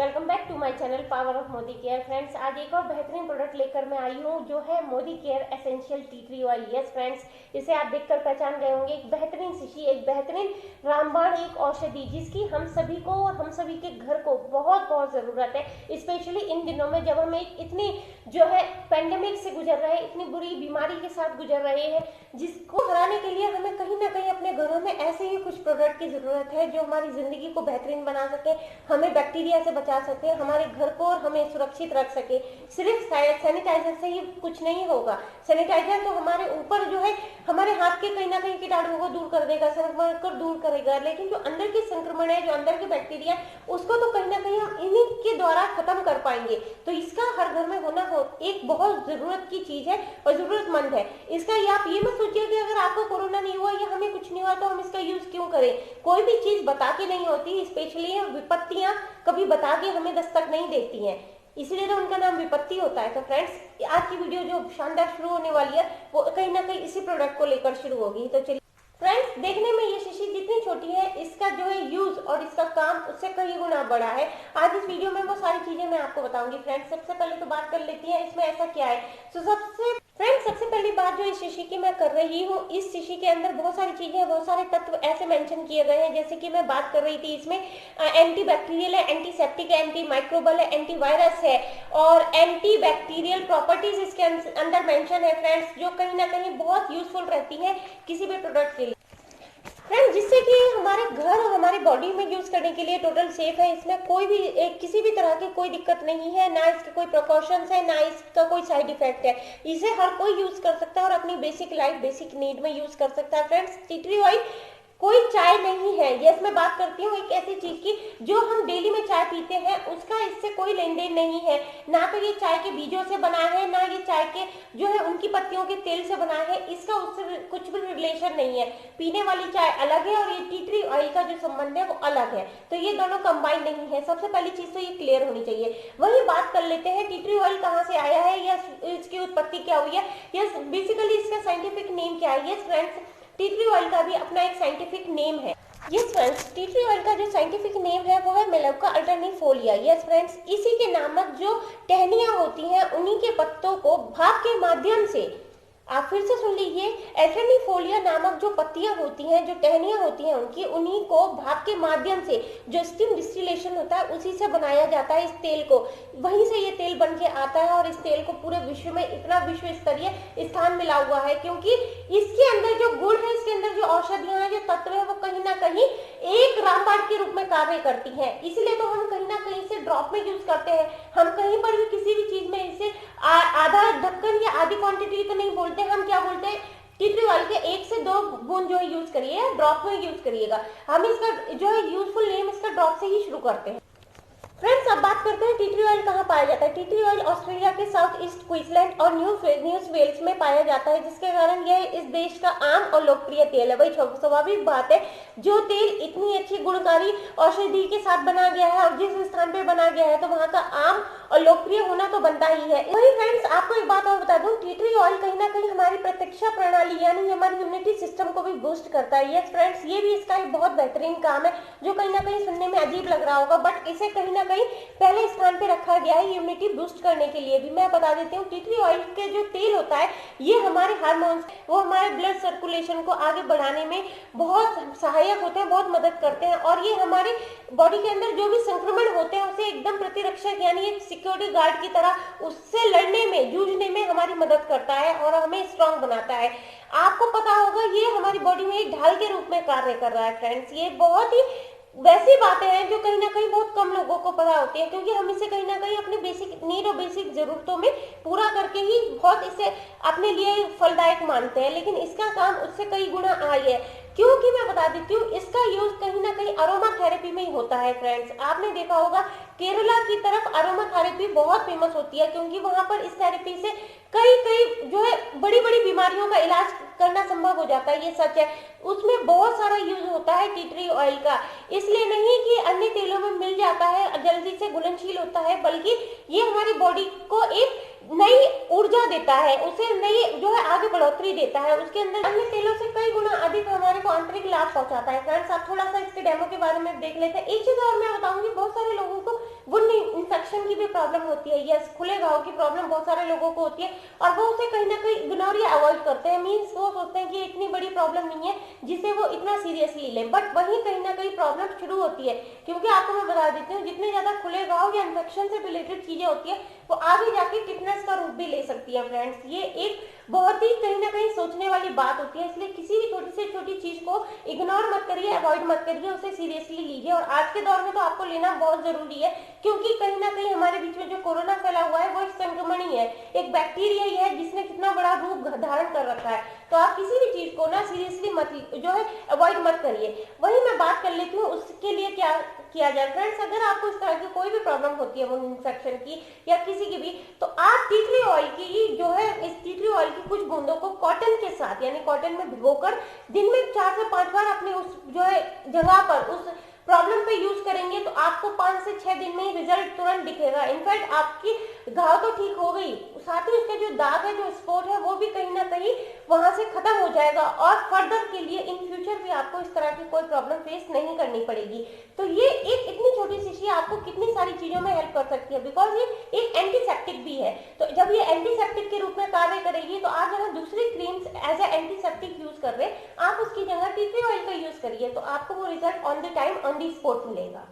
Welcome back to my channel power of Modi care. Friends, आज एक और बेहतरीन प्रोडक्ट लेकर मैं आई हूँ जो है Modi care essential T tree oil. Yes friends, इसे आप देखकर पहचान गए होंगे। एक बेहतरीन शीशी, एक बेहतरीन रामबाण, एक औषधि जिसकी हम सभी को और हम सभी के घर को बहुत बहुत ज़रूरत है, स्पेशली इन दिनों में जब हम एक इतनी जो है पेंडेमिक से गुजर रहे हैं, इतनी बुरी बीमारी के साथ गुजर रहे हैं, जिसको हराने के लिए हमें कहीं ना कहीं अपने घरों में ऐसे ही कुछ प्रोडक्ट की ज़रूरत है जो हमारी ज़िंदगी को बेहतरीन बना सके, हमें बैक्टीरिया से बचा सके, हमारे घर को और हमें सुरक्षित रख सके। सिर्फ सैनिटाइजर से ही कुछ नहीं होगा। सैनिटाइजर तो हमारे ऊपर जो है हमारे हाथ के कहीं ना कहीं कीटाणुओं को दूर कर देगा, संक्रमण को दूर करेगा, लेकिन जो अंदर के संक्रमण है, जो अंदर के बैक्टीरिया, उसको तो कहीं ना कहीं हम इन्हीं के द्वारा खत्म कर पाएंगे। तो इसका हर घर में होना एक बहुत जरूरत की चीज है और जरूरतमंद है इसका। आप ये मत सोचिए कि अगर आपको कोरोना नहीं हुआ या हमें कुछ नहीं हुआ तो हम इसका यूज क्यों करें। कोई भी चीज बता के नहीं होती, स्पेशली विपत्तियां कभी बता के हमें दस्तक नहीं देती हैं, इसलिए तो उनका नाम विपत्ति होता है। तो फ्रेंड्स, आज की वीडियो जो शानदार शुरू होने वाली है वो कहीं ना कहीं इसी प्रोडक्ट को लेकर शुरू होगी। तो चलिए फ्रेंड्स, देखने में ये शीशी जितनी छोटी है, इसका जो है यूज और इसका काम उससे कई गुना बड़ा है। आज इस वीडियो में वो सारी चीजें मैं आपको बताऊंगी। फ्रेंड्स, सबसे पहले तो बात कर लेती है इसमें ऐसा क्या है। तो सबसे पहली बात जो इस शीशी की मैं कर रही हूँ, इस शीशी के अंदर बहुत सारी चीजें, बहुत सारे तत्व ऐसे मेंशन किए गए हैं। जैसे कि मैं बात कर रही थी, इसमें एंटी बैक्टीरियल है, एंटीसेप्टिक है, एंटी माइक्रोबल है, एंटीवायरस है और एंटी बैक्टीरियल प्रॉपर्टीज इसके अंदर मेंशन है फ्रेंड्स, जो कहीं ना कहीं बहुत यूजफुल रहती है किसी भी प्रोडक्ट के लिए फ्रेंड्स, जिससे कि हमारे घर और हमारी बॉडी में यूज करने के लिए टोटल सेफ है। इसमें कोई भी किसी भी तरह की कोई दिक्कत नहीं है, ना इसके कोई प्रिकॉशंस है, ना इसका कोई साइड इफेक्ट है। इसे हर कोई यूज कर सकता है और अपनी बेसिक लाइफ, बेसिक नीड में यूज कर सकता है। फ्रेंड्स, टी ट्री ऑयल कोई चाय नहीं है। यस, मैं बात करती हूँ एक ऐसी चीज की जो हम डेली में चाय पीते हैं, उसका इससे कोई लेन देन नहीं है। ना तो ये चाय के बीजों से बना है, ना ये चाय के जो है उनकी पत्तियों के तेल से बना है, इसका उससे कुछ भी रिलेशन नहीं है। पीने वाली चाय अलग है और ये टी ट्री ऑयल का जो संबंध है वो अलग है। तो ये दोनों कंबाइन नहीं है। सबसे पहली चीज तो ये क्लियर होनी चाहिए। वही बात कर लेते हैं टी ट्री ऑयल कहाँ से आया है या इसकी उत्पत्ति क्या हुई है, या बेसिकली इसका साइंटिफिक नेम क्या है। Yes friends, T tree oil का भी अपना एक साइंटिफिक नेम है। Yes friends, T tree oil का जो साइंटिफिक नेम है वो है मेलाकोआ अल्टरनिफोलिया। यस फ्रेंड्स, इसी के नामक जो टहनियां होती हैं, उन्हीं के पत्तों को भाप के माध्यम से, आप फिर से सुन लीजिए, एल्टरनिफोलिया नामक जो पत्तियां होती हैं, जो टहनियां होती हैं उनकी, उन्हीं को भाप के माध्यम से जो स्टीम डिस्टिलेशन होता है उसी से बनाया जाता है इस तेल को। वहीं से ये तेल बन के आता है और इस तेल को पूरे विश्व में इतना विश्व स्तरीय स्थान मिला हुआ है क्योंकि इसके अंदर जो गुण है, इसके अंदर जो औषधियां हैं, जो तत्व है, वो कहीं ना कहीं एक रामबाण के रूप में कार्य करती है। इसलिए तो हम कहीं ना कहीं इसे ड्रॉप में यूज करते हैं। हम कहीं पर भी किसी भी चीज में इसे आधा ढक्कन या आधी क्वांटिटी तो नहीं बोलते, हम क्या बोलते हैं, टी ट्री ऑयल के 1 से 2 बूंद जो है यूज करिए, ड्रॉप में यूज करिएगा। हम इसका जो है यूजफुल नेम इसका ड्रॉप से ही शुरू करते हैं। फ्रेंड्स, अब बात करते हैं टी ट्री ऑयल कहाँ पाया जाता है। टी ट्री ऑयल ऑस्ट्रेलिया के साउथ ईस्ट क्वींसलैंड और न्यू वेल्स में पाया जाता है, जिसके कारण यह इस देश का आम और लोकप्रिय तेल है। वही स्वाभाविक बात है, जो तेल इतनी अच्छी गुणकारी औषधि के साथ बना गया है और जिस स्थान पे बना गया है तो वहाँ का आम और लोकप्रिय होना तो बनता ही है। वही फ्रेंड्स, आपको एक बात और बता दूं, टी ट्री ऑयल कहीं ना कहीं हमारी प्रतिरक्षा प्रणाली यानी हमारी इम्यूनिटी सिस्टम को भी बूस्ट करता है। यस फ्रेंड्स, ये भी इसका एक बहुत बेहतरीन काम है जो कहीं ना कहीं सुनने में अजीब लग रहा होगा, बट इसे कहीं ना कहीं पहले स्थान पे रखा गया है इम्यूनिटी बूस्ट करने के लिए भी। मैं बता देती हूँ, टी ट्री ऑयल के जो तेल होता है, ये हमारे हार्मोन्स, वो हमारे ब्लड सर्कुलेशन को आगे बढ़ाने में बहुत सहायक होते हैं, बहुत मदद करते हैं और ये हमारे बॉडी के अंदर जो भी संक्रमण होते हैं उसे एकदम प्रतिरक्षक यानी एक सिक्योरिटी गार्ड की तरह उससे लड़ने में, जूझने में हमारी मदद करता है और हमें स्ट्रांग बनाता है। आपको पता होगा ये हमारी बॉडी में एक ढाल के रूप में कार्य कर रहा है। फ्रेंड्स, ये बहुत ही वैसी बातें हैं जो कहीं ना कहीं बहुत कम लोगों को पता होती है, क्योंकि हम इसे कहीं ना कहीं अपनी बेसिक नीड और बेसिक जरूरतों में पूरा करके ही बहुत इसे अपने लिए फलदायक मानते हैं, लेकिन इसका काम उससे कई गुना आगे है। क्योंकि मैं बता देती हूँ, इसका यूज कहीं ना कहीं अरोमा थेरेपी में ही होता है। फ्रेंड्स, आपने देखा होगा केरला की तरफ अरोमा थेरेपी बहुत फेमस होती है क्योंकि वहां पर इस थेरेपी से कई जो है बड़ी बड़ी बीमारियों का इलाज करना संभव हो जाता है। ये सच है, उसमें बहुत सारा यूज होता है टी ट्री ऑयल का। इसलिए नहीं कि अन्य तेलों में मिल जाता है, जल्दी से घुलनशील होता है, बल्कि ये हमारी बॉडी को एक नई ऊर्जा देता है, उसे नई जो है आगे बढ़ोतरी देता है। उसके अंदर अन्य तेलों से कई गुना अधिक हमारे को आंतरिक लाभ पहुंचाता है। फ्रेंड्स, आप थोड़ा सा इसके डेमो के बारे में देख लेते हैं। एक चीज और मैं बताऊंगी, बहुत सारे लोगों को गुण नहीं इन्फेक्शन की भी प्रॉब्लम होती है, यस, खुले घाव की प्रॉब्लम बहुत सारे लोगों को होती है और वो उसे कहीं ना कहीं इग्नोर या अवॉइड करते हैं, मीन्स वो सोचते हैं कि इतनी बड़ी प्रॉब्लम नहीं है जिसे वो इतना सीरियसली लें, बट वहीं कहीं ना कहीं प्रॉब्लम शुरू होती है। क्योंकि आपको मैं बता देती हूँ, जितने ज्यादा खुले घाव या इन्फेक्शन से रिलेटेड चीजें होती है वो आगे जाके टिटनेस का रूप भी ले सकती है फ्रेंड्स। ये एक बहुत ही कहीं ना कहीं सोचने वाली बात होती है, इसलिए किसी भी छोटी से छोटी चीज को इग्नोर मत करिए, अवॉइड मत करिए, उसे सीरियसली लीजिए। और आज के दौर में तो आपको लेना बहुत जरूरी है, क्योंकि कहीं ना कहीं हमारे बीच में जो कोरोना फैला हुआ है वो एक संक्रमण ही है, एक बैक्टीरिया ही है जिसने कितना बड़ा रूप धारण कर रखा है। तो आप किसी भी चीज को ना सीरियसली मत जो है अवॉइड मत करिए। वही मैं बात कर लेती हूँ उसके लिए क्या किया जाए फ्रेंड्स। अगर आपको इस तरह की कोई भी प्रॉब्लम होती है, वो इन्फेक्शन की या किसी की भी, तो आप टी ट्री ऑयल की जो है, इस टी ट्री ऑयल की कुछ बूंदों को कॉटन के साथ यानी कॉटन में भिगोकर दिन में 4 से 5 बार अपने उस जो है जगह पर उस प्रॉब्लम पे यूज करेंगे तो आपको 5 से 6 दिन में ही रिजल्ट तुरंत दिखेगा। इनफैक्ट आपकी घाव तो ठीक हो गई, साथ ही उसके जो दाग है, जो स्पॉट है, वो भी कहीं ना कहीं वहां से खत्म हो जाएगा और फर्दर के लिए इन फ्यूचर भी आपको इस तरह की कोई प्रॉब्लम फेस नहीं करनी पड़ेगी। तो ये एक इतनी छोटी सी चीज आपको कितनी सारी चीजों में हेल्प कर सकती है, बिकॉज ये एक एंटीसेप्टिक भी है। तो जब ये एंटीसेप्टिक के रूप में कार्य करेगी तो आप जहाँ दूसरी creams as a antiseptic use कर रहे हैं, आप उसकी जगह टी ट्री ऑयल का यूज करिए, तो आपको वो result on the time on the spot मिलेगा।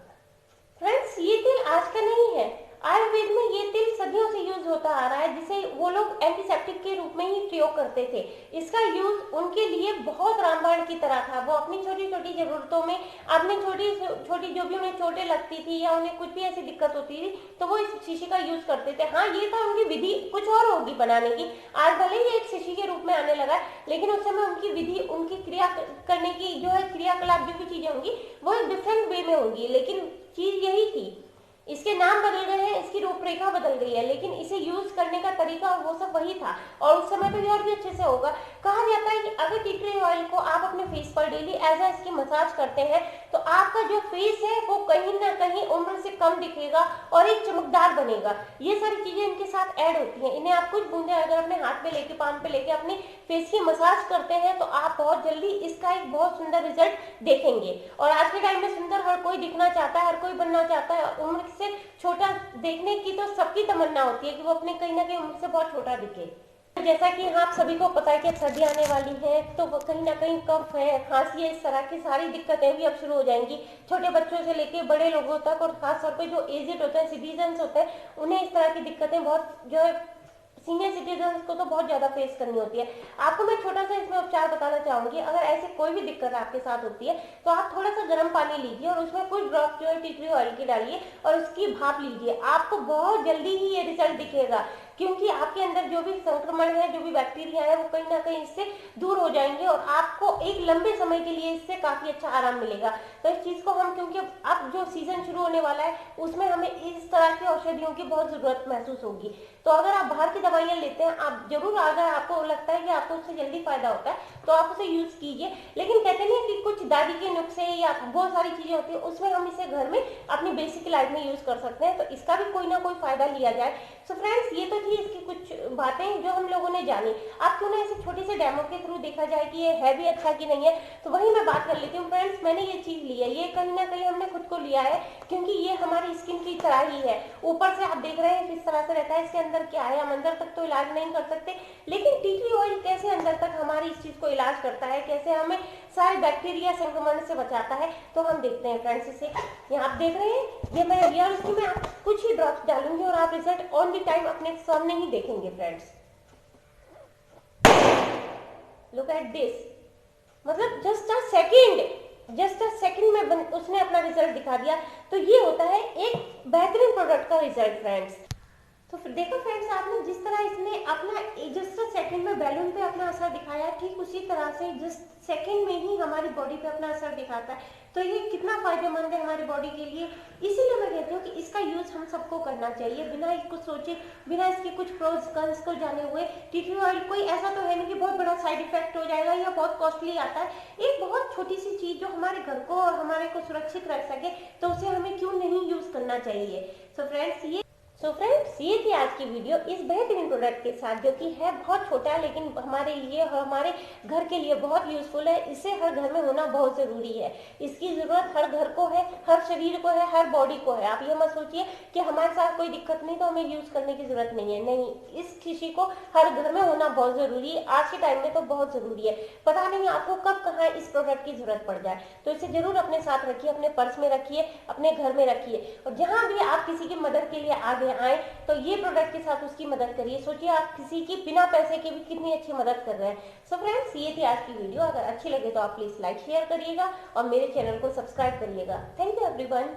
फ्रेंड्स, ये तेल आज का नहीं है, आयुर्वेद में ये तेल सदियों से यूज होता आ रहा है, जिसे वो लोग एंटीसेप्टिक के रूप में ही प्रयोग करते थे। इसका यूज उनके लिए बहुत रामबाण की तरह था। वो अपनी छोटी छोटी जरूरतों में, अपनी छोटी छोटी जो भी उन्हें चोटें लगती थी या उन्हें कुछ भी ऐसी दिक्कत होती थी, तो वो इस शीशी का यूज करते थे। हाँ, ये था उनकी विधि कुछ और होगी बनाने की, आज भले ही एक शीशी के रूप में आने लगा है, लेकिन उस समय उनकी विधि, उनकी क्रिया करने की जो है क्रियाकलाप जो भी चीजें होंगी वो एक डिफरेंट वे में होंगी, लेकिन चीज यही थी। इसके नाम बदल गए हैं, इसकी रूपरेखा बदल गई है, लेकिन इसे यूज करने का तरीका और वो सब वही था। और उस समय तो ये और भी अच्छे से होगा। कहा जाता है कि अगर टी ट्री ऑयल को आप अपने फेस पर डेली एज ए इसकी मसाज करते हैं तो आपका जो फेस है वो कहीं ना कहीं उम्र से कम दिखेगा और एक चमकदार बनेगा। ये सारी चीजें इनके साथ ऐड होती हैं। इन्हें आप कुछ बूंदे अगर अपने हाथ में लेके, पाम पे लेके अपने फेस की मसाज करते हैं तो आप बहुत जल्दी इसका एक बहुत सुंदर रिजल्ट देखेंगे। और आज के टाइम में सुंदर हर कोई दिखना चाहता है, हर कोई बनना चाहता है। उम्र से छोटा देखने की तो सबकी तमन्ना होती है कि वो अपने कहीं ना कहीं उम्र से बहुत छोटा दिखे। जैसा कि आप सभी को पता है कि सर्दी आने वाली है, तो वो कहीं ना कहीं कफ है, खांसी है, इस तरह की सारी दिक्कतें भी अब शुरू हो जाएंगी। छोटे बच्चों से लेके बड़े लोगों तक, और खासतौर पे जो एजेड होते हैं, सिटीजन्स होते हैं, उन्हें इस तरह की दिक्कतें बहुत जो है सीनियर सिटीजन को तो बहुत ज्यादा फेस करनी होती है। आपको मैं छोटा सा इसमें उपचार बताना चाहूंगी। अगर ऐसी कोई भी दिक्कत आपके साथ होती है तो आप थोड़ा सा गर्म पानी लीजिए और उसमें कुछ ड्रॉप जो है टी ट्री ऑयल की डालिए और उसकी भाप लीजिए। आपको बहुत जल्दी ही ये रिजल्ट दिखेगा, क्योंकि आपके अंदर जो भी संक्रमण है, जो भी बैक्टीरिया है, वो कहीं ना कहीं इससे दूर हो जाएंगे और आपको एक लंबे समय के लिए इससे काफी अच्छा आराम मिलेगा। तो इस चीज को हम, क्योंकि अब जो सीजन शुरू होने वाला है उसमें हमें इस तरह की औषधियों की बहुत जरूरत महसूस होगी। तो अगर आप बाहर की दवाइयां लेते हैं, आप जरूर, अगर आपको लगता है कि आपको उससे जल्दी फायदा होता है तो आप उसे यूज कीजिए। लेकिन कहते नहीं कि कुछ दादी के नुस्खे या बहुत सारी चीजें होती है, उसमें हम इसे घर में अपनी बेसिक लाइफ में यूज कर सकते हैं, तो इसका भी कोई ना कोई फायदा लिया जाए। सो फ्रेंड्स, ये तो थी इसकी कुछ बातें जो हम लोगों ने जानी। आप क्यों ना ऐसे छोटे से डेमो के थ्रू देखा जाए कि ये है भी अच्छा कि नहीं है। तो वही मैं बात कर लेती हूँ फ्रेंड्स। मैंने ये चीज ली है, ये कहीं ना कहीं हमने खुद को लिया है, क्योंकि ये हमारी स्किन की तरह ही है। ऊपर से आप देख रहे हैं किस तरह से रहता है, इसके अंदर क्या है, हम अंदर तक तो इलाज नहीं कर सकते, लेकिन टी ट्री ऑयल कैसे अंदर तक हमारी इस चीज को इलाज करता है, कैसे हमें सारे बैक्टीरिया संक्रमण से बचाता है, तो हम देखते हैं फ्रेंड्स। इसे यहाँ आप देख रहे हैं, ये मैं लिया और इसमें मैं कुछ ही ड्रॉप्स डालूंगी और आप रिजल्ट ऑन द टाइम अपने सामने ही देखेंगे फ्रेंड्स। लुक एट दिस, मतलब जस्ट अ सेकंड में उसने अपना रिजल्ट दिखा दिया। तो ये होता है एक बेहतरीन प्रोडक्ट का रिजल्ट फ्रेंड्स। तो फिर देखो फ्रेंड्स, आपने जिस तरह इसने अपना जस्ट सेकंड में बैलून पे अपना असर दिखाया, ठीक उसी तरह से जस्ट सेकंड में ही हमारी बॉडी पे अपना असर दिखाता है। तो ये कितना फायदेमंद है हमारी बॉडी के लिए। इसीलिए मैं कहती हूँ कि इसका यूज हम सबको करना चाहिए, बिना इसको सोचे, बिना इसके कुछ प्रोज कॉन्स को जाने हुए। टी ट्री ऑयल कोई ऐसा तो है नहीं कि बहुत बड़ा साइड इफेक्ट हो जाएगा या बहुत कॉस्टली आता है। एक बहुत छोटी सी चीज जो हमारे घर को और हमारे को सुरक्षित रख सके, तो उसे हमें क्यों नहीं यूज करना चाहिए। सो फ्रेंड्स, सो फ्रेंड्स, ये थी आज की वीडियो इस बेहतरीन प्रोडक्ट के साथ, जो कि है बहुत छोटा लेकिन हमारे लिए और हमारे घर के लिए बहुत यूजफुल है। इसे हर घर में होना बहुत जरूरी है। इसकी जरूरत हर घर को है, हर शरीर को है, हर बॉडी को है। आप ये मत सोचिए कि हमारे साथ कोई दिक्कत नहीं तो हमें यूज करने की जरूरत नहीं है। नहीं, इस शीशी को हर घर में होना बहुत जरूरी है। आज के टाइम में तो बहुत जरूरी है। पता नहीं आपको कब कहाँ इस प्रोडक्ट की जरूरत पड़ जाए, तो इसे जरूर अपने साथ रखिए, अपने पर्स में रखिए, अपने घर में रखिए। और जहां भी आप किसी की मदद के लिए आगे आए तो ये प्रोडक्ट के साथ उसकी मदद करिए। सोचिए आप किसी की बिना पैसे के भी कितनी अच्छी मदद कर रहे हैं। सो फ्रेंड्स, ये थी आज की वीडियो। अगर अच्छी लगे तो आप प्लीज लाइक शेयर करिएगा और मेरे चैनल को सब्सक्राइब करिएगा। Thank you everyone.